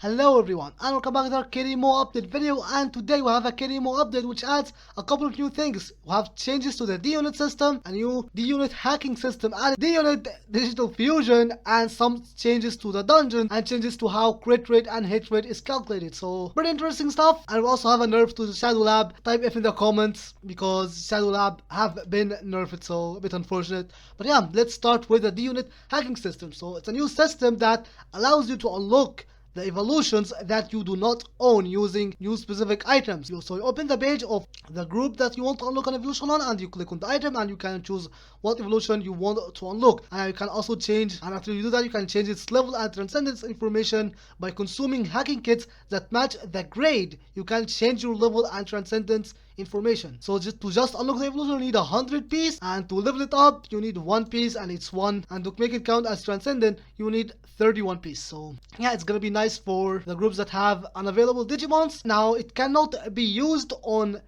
Hello everyone and welcome back to our KDMO update video, and today we have a KDMO update which adds a couple of new things. We have changes to the D-Unit system, a new D-Unit hacking system, and D-Unit digital fusion, and some changes to the dungeon and changes to how crit rate and hit rate is calculated. So pretty interesting stuff. And we also have a nerf to the Shadow Lab. Type F in the comments because Shadow Lab have been nerfed, so a bit unfortunate. But yeah, let's start with the D-Unit hacking system. So it's a new system that allows you to unlock the evolutions that you do not own using new specific items. So you open the page of the group that you want to unlock an evolution on, and you click on the item and you can choose what evolution you want to unlock. And you can also change, and after you do that, you can change its level and transcendence information by consuming hacking kits that match the grade. You can change your level and transcendence information. So just unlock the evolution, you need 100 piece, and to level it up you need 1 piece, and it's 1, and to make it count as transcendent you need 31 piece. So yeah, it's gonna be nice for the groups that have unavailable Digimons. Now it cannot be used on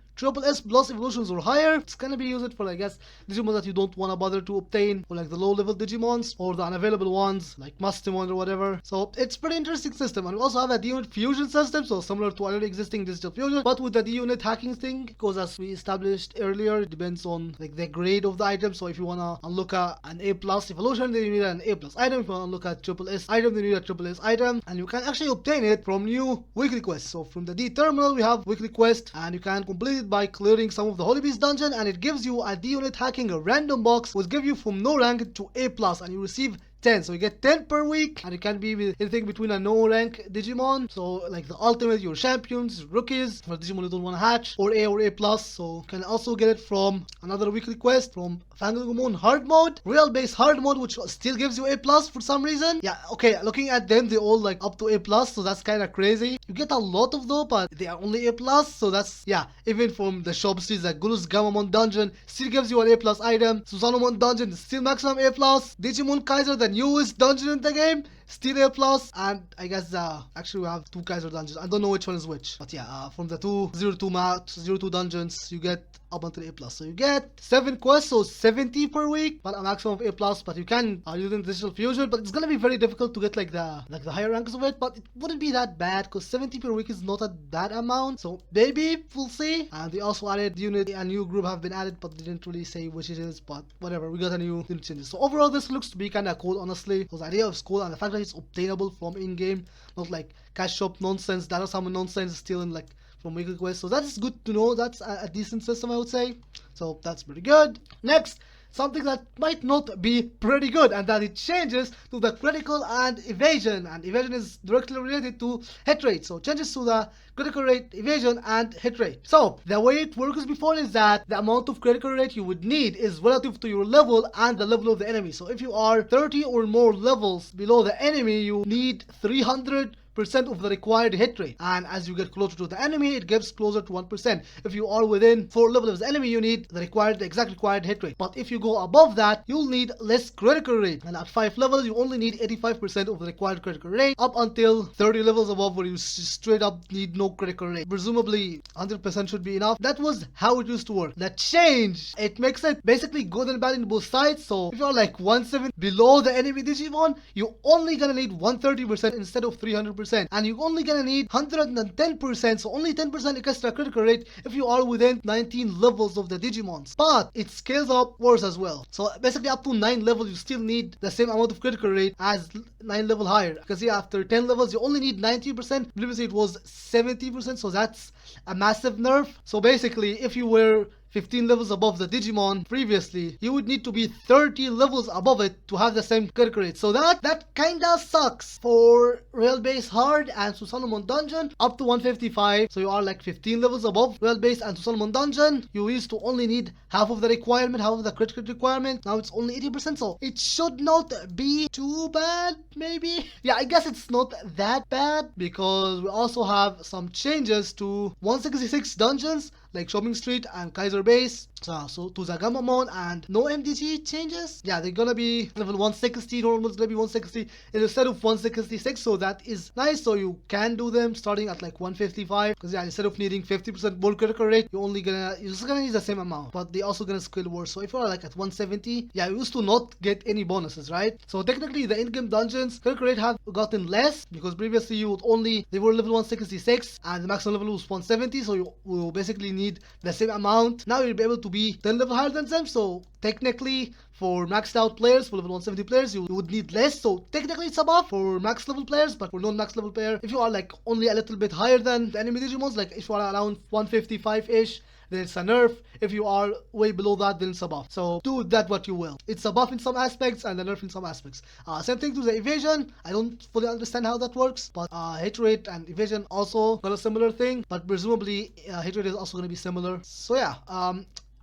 S plus evolutions or higher. It's gonna be used for, I guess, Digimon that you don't want to bother to obtain, or like the low level Digimons or the unavailable ones like Mastimon or whatever. So it's pretty interesting system. And we also have a D-Unit fusion system, so similar to already existing digital fusion, but with the D-Unit hacking thing, because as we established earlier, it depends on like the grade of the item. So if you wanna unlock an A plus evolution, then you need an A plus item. If you wanna unlock a S item, then you need a S item, and you can actually obtain it from new weekly quests. So from the D terminal we have weekly quest, and you can complete it by clearing some of the Holy Beast dungeon, and it gives you a D-Unit hacking a random box which give you from no rank to A plus, and you receive 10. So you get 10 per week, and it can be with anything between a no rank Digimon, so like the ultimate, your champions, rookies, for Digimon you don't want to hatch, or A plus. So you can also get it from another weekly quest from Fangagumon hard mode, real base hard mode, which still gives you A plus for some reason. Yeah, okay, looking at them, they all like up to A plus, so that's kind of crazy. You get a lot of though, but they are only A plus, so that's, yeah, even from the shop series like Gulus Gamamon dungeon still gives you an A plus item. Susanomon dungeon is still maximum A plus. Digimon Kaiser, the newest dungeon in the game, still A plus. And I guess actually we have 2 Kaiser dungeons. I don't know which one is which, but yeah, from the 02 dungeons you get up until A plus. So you get 7 quests, so 70 per week, but a maximum of A plus. But you can use in digital fusion, but it's gonna be very difficult to get like the higher ranks of it. But it wouldn't be that bad because 70 per week is not a bad amount. So maybe we'll see. And they also added unit, a new group have been added, but they didn't really say which it is. But whatever, we got a new unit changes. So overall, this looks to be kind of cool, honestly. Because the idea of school and the fact that it's obtainable from in-game, not like cash shop nonsense, data summon nonsense, stealing like from weekly quest. So that is good to know. That's a decent system, I would say. So that's pretty good. Next, something that might not be pretty good, and that it changes to the critical and evasion. And evasion is directly related to hit rate. So changes to the critical rate, evasion, and hit rate. So the way it works before is that the amount of critical rate you would need is relative to your level and the level of the enemy. So if you are 30 or more levels below the enemy, you need 300% of the required hit rate, and as you get closer to the enemy it gets closer to 1%. If you are within 4 levels of the enemy, you need the exact required hit rate. But if you go above that, you'll need less critical rate, and at 5 levels you only need 85% of the required critical rate, up until 30 levels above where you straight up need no critical rate. Presumably 100% should be enough. That was how it used to work. The change, it makes it basically good and bad in both sides. So if you're like 1/7 below the enemy Digimon, you're only gonna need 130% instead of 300%. And you're only gonna need 110%, so only 10% extra critical rate if you are within 19 levels of the Digimons. But it scales up worse as well. So basically up to 9 levels you still need the same amount of critical rate as 9 level higher. Because yeah, after 10 levels you only need 90%. Previously it was 70%, so that's a massive nerf. So basically if you were 15 levels above the Digimon previously, you would need to be 30 levels above it to have the same critical rate. So that kinda sucks for Real Base Hard and Susanomon Dungeon up to 155. So you are like 15 levels above Real Base and Susanomon Dungeon. You used to only need half of the requirement, half of the critical requirement. Now it's only 80%, so it should not be too bad, maybe? Yeah, I guess it's not that bad because we also have some changes to 166 dungeons, like Shopping Street and Kaiser Base. So to Zagamamon and no MDG changes. Yeah, they're gonna be level 160. Normal's gonna be 160 instead of 166. So that is nice. So you can do them starting at like 155. Because yeah, instead of needing 50% more critical rate, you're just gonna need the same amount. But they also gonna scale worse. So if you're like at 170, yeah, you used to not get any bonuses, right? So technically the in-game dungeons critical rate have gotten less because previously they were level 166 and the maximum level was 170. So you will basically need the same amount. Now you'll be able to be 10 level higher than them. So technically for maxed out players, for level 170 players, you would need less. So technically it's a buff for max level players, but for non-max level player, if you are like only a little bit higher than the enemy Digimons, like if you are around 155-ish, then it's a nerf. If you are way below that, then it's a buff. So do that what you will. It's a buff in some aspects and a nerf in some aspects. Same thing to the evasion. I don't fully understand how that works, but hit rate and evasion also got a similar thing, but presumably hit rate is also going to be similar. So yeah,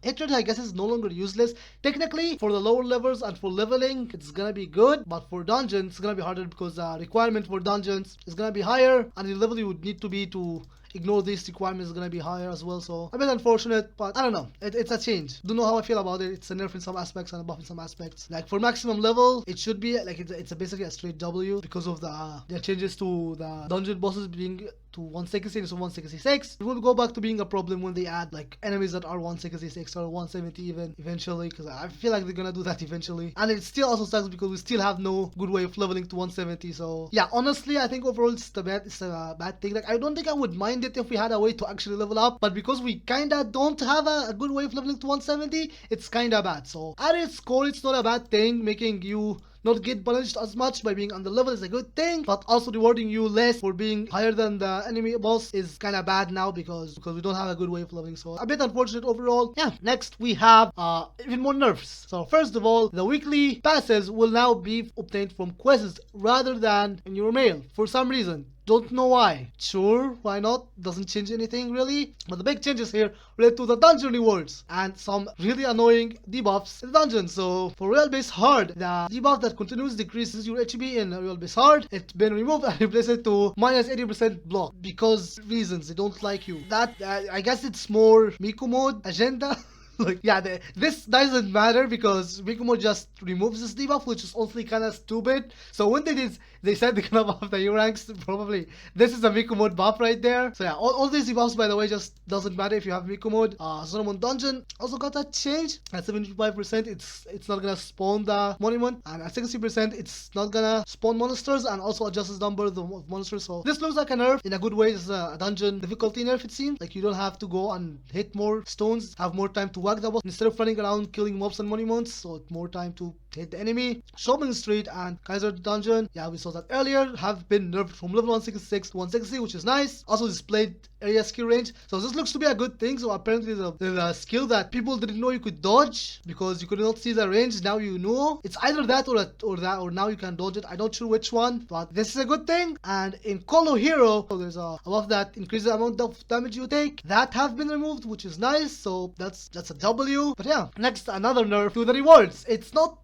hit rate I guess is no longer useless. Technically, for the lower levels and for leveling, it's gonna be good, but for dungeons, it's gonna be harder because the requirement for dungeons is gonna be higher, and the level you would need to be to ignore these requirements is gonna be higher as well. So a bit unfortunate, but I don't know. It's a change. Don't know how I feel about it. It's a nerf in some aspects and a buff in some aspects. Like for maximum level, it should be like it's basically a straight W because of the changes to the dungeon bosses being to 160 instead of 166. It will go back to being a problem when they add like enemies that are 166 or 170 even eventually, because I feel like they're gonna do that eventually. And it still also sucks because we still have no good way of leveling to 170. So yeah, honestly, I think overall it's a bad thing. Like I don't think I would mind it if we had a way to actually level up, but because we kinda don't have a good way of leveling to 170, it's kinda bad. So at its core, it's not a bad thing. Making you not get punished as much by being under level is a good thing, but also rewarding you less for being higher than the enemy boss is kind of bad now because we don't have a good way of leveling. So a bit unfortunate overall. Yeah, next we have even more nerfs. So first of all, the weekly passes will now be obtained from quests rather than in your mail for some reason. Don't know why. Sure, why not? Doesn't change anything really. But the big changes here relate to the dungeon rewards and some really annoying debuffs in the dungeon. So for Real Base Hard, the debuff that continuously decreases your HP in Real Base Hard, it's been removed and replaced to minus 80% block because reasons they don't like you. That I guess it's more Miku mode agenda. Like yeah, this doesn't matter because Mikumo just removes this debuff, which is also kind of stupid. So when they said they're gonna buff the U ranks, probably this is a Miku mode buff right there. So yeah, all these debuffs by the way just doesn't matter if you have Miku mode. Solomon Dungeon also got that change. At 75%, it's not gonna spawn the monument, and at 60% it's not gonna spawn monsters, and also adjusts the number of monsters. So this looks like a nerf in a good way. It's a dungeon difficulty nerf, it seems. Like you don't have to go and hit more stones, have more time to whack the boss instead of running around killing mobs and monuments, so more time to hit the enemy. Shopping Street and Kaiser Dungeon, yeah, we saw that earlier, have been nerfed from level 166 to 160, which is nice. Also displayed area skill range, so this looks to be a good thing. So apparently the skill that people didn't know you could dodge because you could not see the range, now you know. It's either that or now you can dodge it. I'm not sure which one, but this is a good thing. And in Colo Hero, so there's a buff that increases the amount of damage you take, that have been removed, which is nice. So that's a W. But yeah, next another nerf to the rewards. It's not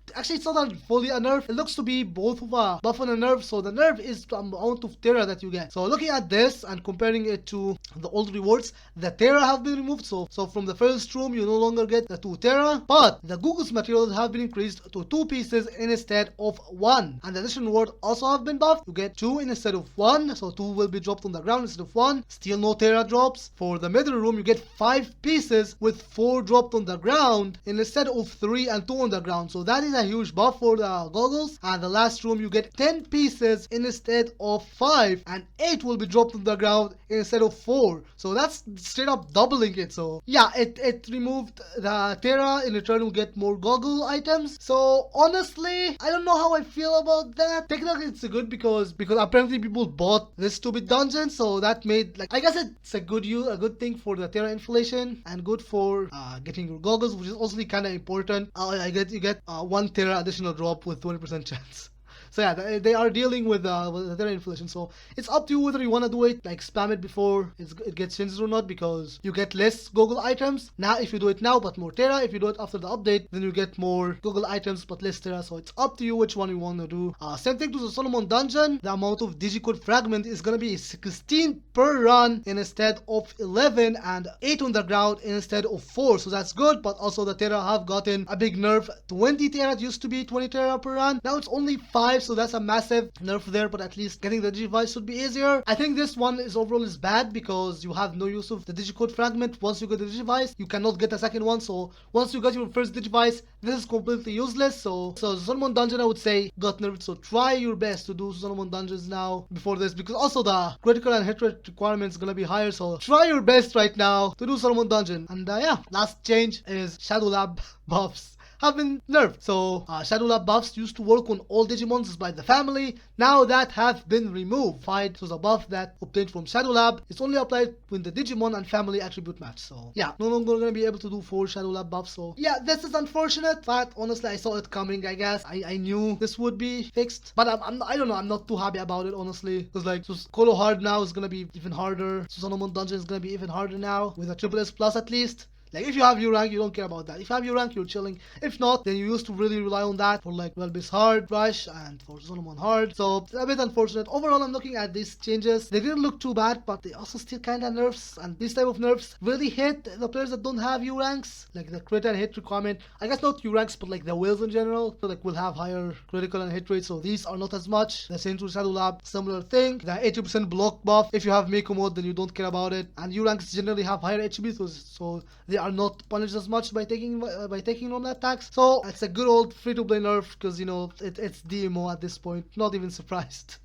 fully a nerf. It looks to be both of a buff and a nerf. So the nerf is the amount of Terra that you get. So looking at this and comparing it to the old rewards, the Terra have been removed. So from the first room you no longer get the 2 Terra, but the Gulus materials have been increased to 2 pieces instead of 1. And the additional reward also have been buffed. You get 2 instead of 1, so 2 will be dropped on the ground instead of 1. Still no Terra drops. For the middle room you get 5 pieces with 4 dropped on the ground instead of 3 and 2 on the ground. So that is a huge buff for the goggles. And the last room you get 10 pieces instead of 5, and 8 will be dropped on the ground instead of 4. So that's straight up doubling it. So yeah, it removed the Terra. In return we get more goggle items. So honestly, I don't know how I feel about that. Technically it's good because apparently people bought this stupid dungeon, so that made, like, I guess it's a good thing for the Terra inflation and good for getting your goggles, which is also kind of important. You get 1 Terra additional drop with 20% chance. So yeah, they are dealing with the Terra inflation. So it's up to you whether you want to do it, like spam it before it gets changed or not, because you get less Google items now if you do it now, but more Terra. If you do it after the update, then you get more Google items but less Terra. So it's up to you which one you want to do. Same thing to the Solomon dungeon. The amount of digicode fragment is gonna be 16 per run instead of 11, and 8 on the ground instead of 4. So that's good, but also the Terra have gotten a big nerf. 20 Terra, it used to be 20 Terra per run. Now it's only 5, so that's a massive nerf there, but at least getting the Digivice should be easier. I think this one is overall is bad because you have no use of the digicode fragment. Once you get the Digivice, you cannot get a second one. So once you got your first Digivice, this is completely useless. So Solomon dungeon, I would say, got nerfed. So try your best to do Solomon dungeons now before this, because also the critical and hit rate requirement is gonna be higher. So try your best right now to do Solomon dungeon. And yeah, last change is Shadow Lab buffs have been nerfed. So Shadow Lab buffs used to work on all Digimons by the family. Now that have been removed. Fight was a buff that obtained from Shadow Lab. It's only applied when the Digimon and family attribute match. So yeah, no longer gonna be able to do 4 Shadow Lab buffs. So yeah, this is unfortunate, but honestly I saw it coming. I guess I knew this would be fixed, but I don't know, I'm not too happy about it honestly, because like Colo hard now is gonna be even harder. Solomon dungeon is gonna be even harder now with a triple S plus at least. Like, if you have your rank, you don't care about that. If you have your rank, you're chilling. If not, then you used to really rely on that for like Welbis hard, Rush, and for Solomon hard. So it's a bit unfortunate. Overall, I'm looking at these changes. They didn't look too bad, but they also still kind of nerfs. And these type of nerfs really hit the players that don't have U ranks. Like the crit and hit requirement. I guess not U ranks, but like the whales in general. So like will have higher critical and hit rates. So these are not as much. The same to Shadow Lab, similar thing. The 80% block buff. If you have Mako mode, then you don't care about it. And U ranks generally have higher HP, so they are not punished as much by taking normal attacks. So it's a good old free-to-play nerf, because you know it's DMO at this point. Not even surprised.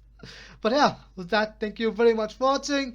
But yeah, with that, thank you very much for watching.